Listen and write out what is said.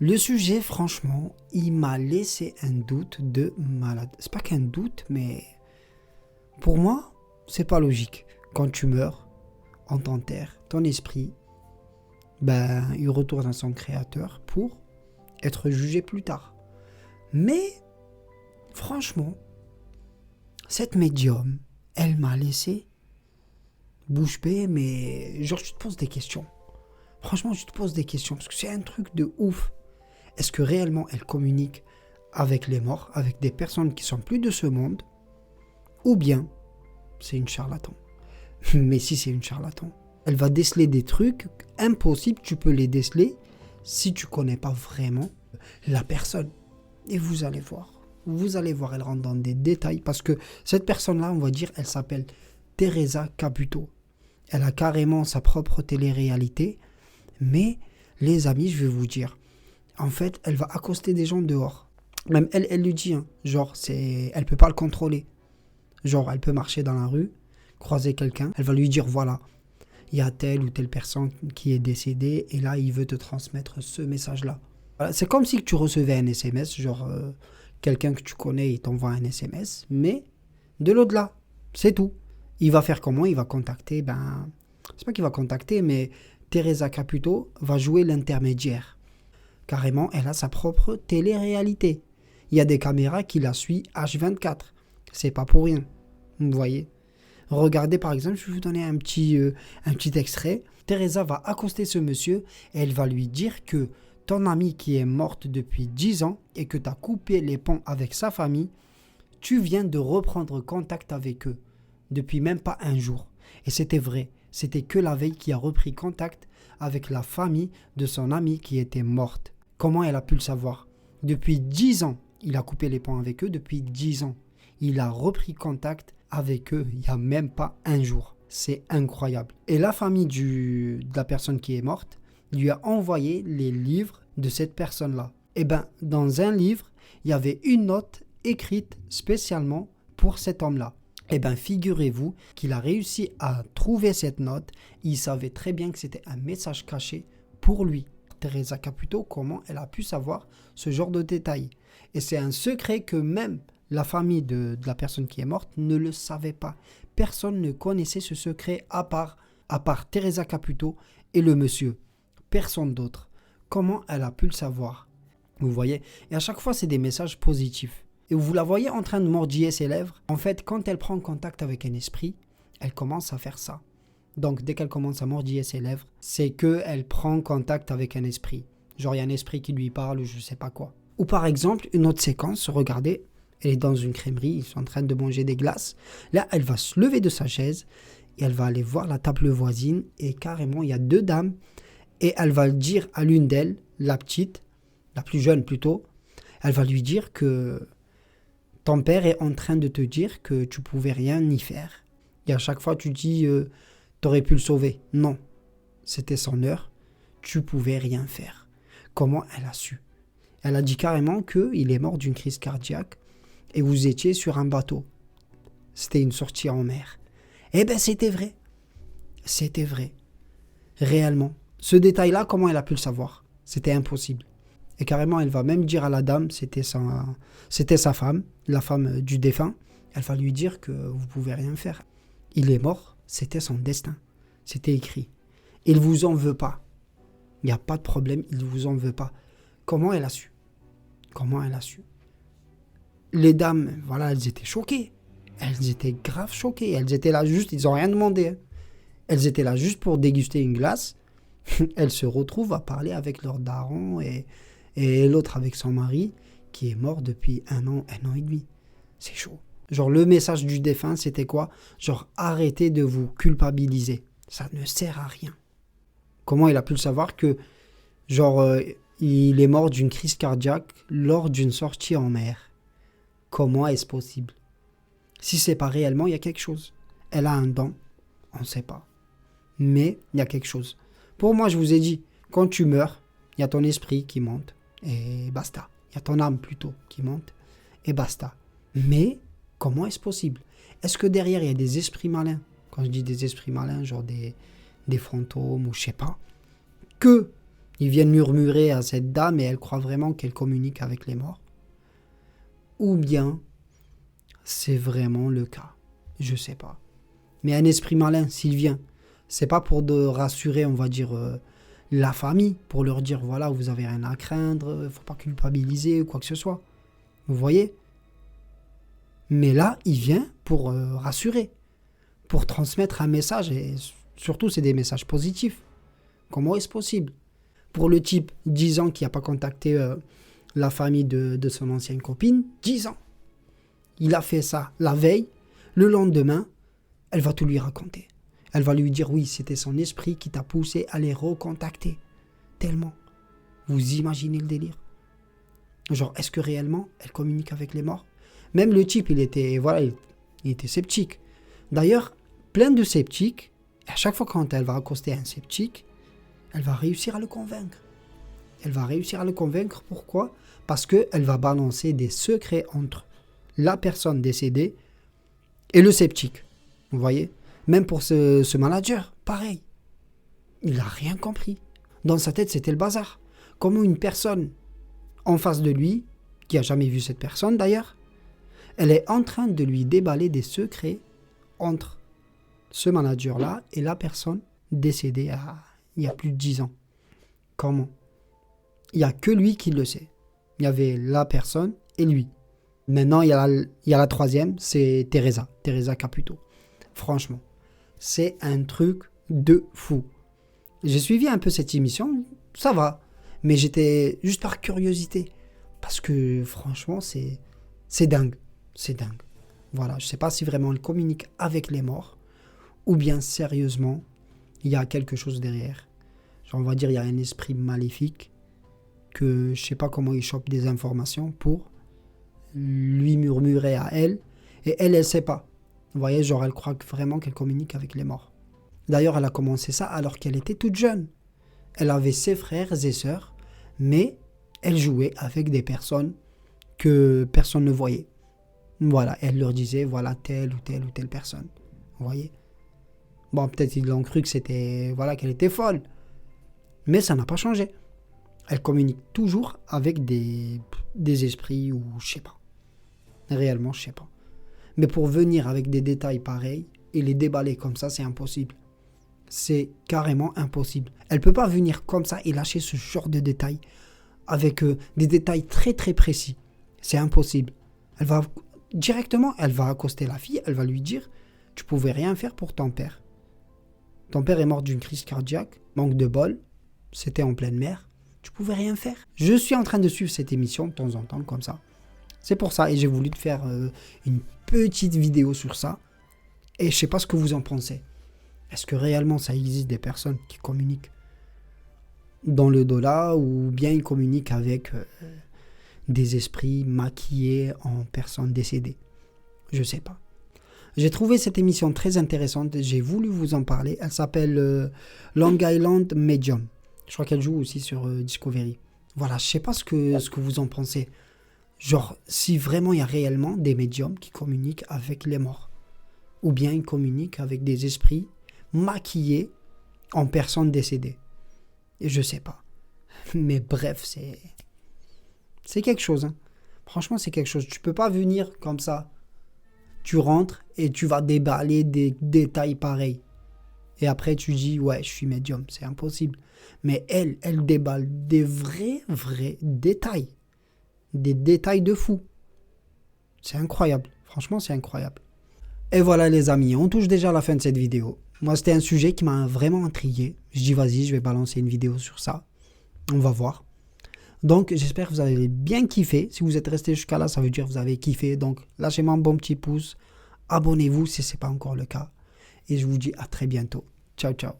Le sujet, franchement, il m'a laissé un doute de malade. C'est pas qu'un doute, mais pour moi, c'est pas logique. Quand tu meurs, on t'enterre, ton esprit, il retourne à son créateur pour être jugé plus tard. Mais, franchement, cette médium, elle m'a laissé bouche bée, mais genre tu te poses des questions. Franchement, tu te poses des questions, parce que c'est un truc de ouf. Est-ce que réellement elle communique avec les morts, avec des personnes qui sont plus de ce monde, ou bien c'est une charlatan? Mais si c'est une charlatan, elle va déceler des trucs impossibles, tu peux les déceler si tu connais pas vraiment la personne. Et vous allez voir, elle rentre dans des détails, parce que cette personne-là, on va dire, elle s'appelle Teresa Caputo. Elle a carrément sa propre télé-réalité, mais les amis, je vais vous dire, en fait, elle va accoster des gens dehors. Même elle lui dit, hein, genre, elle peut pas le contrôler. Genre, elle peut marcher dans la rue, croiser quelqu'un, elle va lui dire, voilà, il y a telle ou telle personne qui est décédée, et là, il veut te transmettre ce message-là. Voilà, c'est comme si tu recevais un SMS, genre, quelqu'un que tu connais, il t'envoie un SMS, mais de l'au-delà, c'est tout. Il va faire comment? Il va contacter, c'est pas qu'il va contacter, mais Teresa Caputo va jouer l'intermédiaire. Carrément, elle a sa propre télé-réalité. Il y a des caméras qui la suivent H24. C'est pas pour rien. Vous voyez? Regardez par exemple, je vais vous donner un petit extrait. Teresa va accoster ce monsieur et elle va lui dire que ton amie qui est morte depuis 10 ans et que tu as coupé les ponts avec sa famille, tu viens de reprendre contact avec eux depuis même pas un jour. Et c'était vrai. C'était que la veille qui a repris contact avec la famille de son amie qui était morte. Comment elle a pu le savoir? Depuis 10 ans, il a coupé les ponts avec eux, depuis 10 ans. Il a repris contact avec eux il n'y a même pas un jour. C'est incroyable. Et la famille de la personne qui est morte lui a envoyé les livres de cette personne-là. Et dans un livre, il y avait une note écrite spécialement pour cet homme-là. Figurez-vous qu'il a réussi à trouver cette note. Il savait très bien que c'était un message caché pour lui. Teresa Caputo, comment elle a pu savoir ce genre de détails? Et c'est un secret que même la famille de la personne qui est morte ne le savait pas. Personne ne connaissait ce secret à part Teresa Caputo et le monsieur. Personne d'autre. Comment elle a pu le savoir? Vous voyez? Et à chaque fois, c'est des messages positifs. Et vous la voyez en train de mordiller ses lèvres. En fait, quand elle prend contact avec un esprit, elle commence à faire ça. Donc, dès qu'elle commence à mordiller ses lèvres, c'est qu'elle prend contact avec un esprit. Genre, il y a un esprit qui lui parle ou je sais pas quoi. Ou par exemple, une autre séquence, regardez, elle est dans une crèmerie, ils sont en train de manger des glaces. Là, elle va se lever de sa chaise et elle va aller voir la table voisine. Et carrément, il y a 2 dames. Et elle va dire à l'une d'elles, la petite, la plus jeune plutôt, elle va lui dire que ton père est en train de te dire que tu pouvais rien y faire. Et à chaque fois, tu dis, t'aurais pu le sauver. Non, c'était son heure, tu pouvais rien faire. Comment elle a su? Elle a dit carrément qu'il est mort d'une crise cardiaque et vous étiez sur un bateau. C'était une sortie en mer. C'était vrai. C'était vrai. Réellement. Ce détail-là, comment elle a pu le savoir? C'était impossible. Et carrément, elle va même dire à la dame, c'était sa femme, la femme du défunt, elle va lui dire que vous pouvez rien faire. Il est mort, c'était son destin. C'était écrit. Il ne vous en veut pas. Il n'y a pas de problème, il ne vous en veut pas. Comment elle a su? Comment elle a su? Les dames, voilà, elles étaient choquées. Elles étaient grave choquées. Elles étaient là juste, ils n'ont rien demandé. Hein. Elles étaient là juste pour déguster une glace. Elles se retrouvent à parler avec leur daron et l'autre avec son mari qui est mort depuis 1 an et demi. C'est chaud. Genre le message du défunt, c'était quoi? Genre arrêtez de vous culpabiliser. Ça ne sert à rien. Comment il a pu le savoir que il est mort d'une crise cardiaque lors d'une sortie en mer? Comment est-ce possible? Si c'est pas réellement, il y a quelque chose. Elle a un don, on ne sait pas. Mais il y a quelque chose. Pour moi, je vous ai dit, quand tu meurs, il y a ton esprit qui monte et basta. Il y a ton âme plutôt qui monte et basta. Mais comment est-ce possible? Est-ce que derrière, il y a des esprits malins? Quand je dis des esprits malins, genre des fantômes ou je sais pas, que Ils viennent murmurer à cette dame et elle croit vraiment qu'elle communique avec les morts. Ou bien, c'est vraiment le cas. Je sais pas. Mais un esprit malin, s'il vient, c'est pas pour de rassurer, on va dire, la famille, pour leur dire, voilà, vous avez rien à craindre, faut pas culpabiliser ou quoi que ce soit. Vous voyez? Mais là, il vient pour rassurer, pour transmettre un message, et surtout, c'est des messages positifs. Comment est-ce possible? Pour le type, 10 ans qui n'a pas contacté la famille de son ancienne copine, 10 ans. Il a fait ça la veille, le lendemain, elle va tout lui raconter. Elle va lui dire, oui, c'était son esprit qui t'a poussé à les recontacter. Tellement. Vous imaginez le délire? Genre, est-ce que réellement, elle communique avec les morts? Même le type, il était sceptique. D'ailleurs, plein de sceptiques, à chaque fois quand elle va accoster un sceptique, elle va réussir à le convaincre. Elle va réussir à le convaincre, pourquoi? Parce qu'elle va balancer des secrets entre la personne décédée et le sceptique. Vous voyez? Même pour ce manager, pareil. Il n'a rien compris. Dans sa tête, c'était le bazar. Comment une personne en face de lui, qui n'a jamais vu cette personne d'ailleurs, elle est en train de lui déballer des secrets entre ce manager-là et la personne décédée il y a plus de 10 ans. Comment? Il n'y a que lui qui le sait. Il y avait la personne et lui. Maintenant, il y a la troisième, c'est Teresa Caputo. Franchement, c'est un truc de fou. J'ai suivi un peu cette émission, ça va. Mais j'étais juste par curiosité. Parce que franchement, c'est dingue. C'est dingue. Voilà, je ne sais pas si vraiment elle communique avec les morts. Ou bien sérieusement, il y a quelque chose derrière. Genre, on va dire, il y a un esprit maléfique que je ne sais pas comment il chope des informations pour lui murmurer à elle. Et elle ne sait pas. Vous voyez, genre, elle croit vraiment qu'elle communique avec les morts. D'ailleurs, elle a commencé ça alors qu'elle était toute jeune. Elle avait ses frères et sœurs, mais elle jouait avec des personnes que personne ne voyait. Voilà, elle leur disait, voilà, telle ou telle ou telle personne. Vous voyez? Bon, peut-être ils l'ont cru que c'était, voilà, qu'elle était folle. Mais ça n'a pas changé. Elle communique toujours avec des esprits ou je sais pas. Réellement, je sais pas. Mais pour venir avec des détails pareils et les déballer comme ça, c'est impossible. C'est carrément impossible. Elle peut pas venir comme ça et lâcher ce genre de détails avec des détails très très précis. C'est impossible. Elle va directement, elle va accoster la fille, elle va lui dire, tu pouvais rien faire pour ton père. Ton père est mort d'une crise cardiaque, manque de bol, c'était en pleine mer, tu pouvais rien faire. Je suis en train de suivre cette émission de temps en temps comme ça. C'est pour ça et j'ai voulu te faire une petite vidéo sur ça. Et je sais pas ce que vous en pensez. Est-ce que réellement ça existe des personnes qui communiquent dans le dollar ou bien ils communiquent avec des esprits maquillés en personnes décédées? Je sais pas. J'ai trouvé cette émission très intéressante, j'ai voulu vous en parler. Elle s'appelle Long Island Medium. Je crois qu'elle joue aussi sur Discovery. Voilà, je sais pas ce que vous en pensez. Genre, si vraiment il y a réellement des médiums qui communiquent avec les morts. Ou bien ils communiquent avec des esprits maquillés en personnes décédées. Et je sais pas. Mais bref, c'est quelque chose. Hein. Franchement, c'est quelque chose. Tu peux pas venir comme ça. Tu rentres et tu vas déballer des détails pareils. Et après, tu dis, ouais, je suis médium. C'est impossible. Mais elle déballe des vrais détails. Des détails de fou. C'est incroyable. Franchement, c'est incroyable. Et voilà les amis, on touche déjà à la fin de cette vidéo. Moi, c'était un sujet qui m'a vraiment intrigué. Je dis, vas-y, je vais balancer une vidéo sur ça. On va voir. Donc, j'espère que vous avez bien kiffé. Si vous êtes resté jusqu'à là, ça veut dire que vous avez kiffé. Donc, lâchez-moi un bon petit pouce. Abonnez-vous si ce n'est pas encore le cas. Et je vous dis à très bientôt. Ciao, ciao.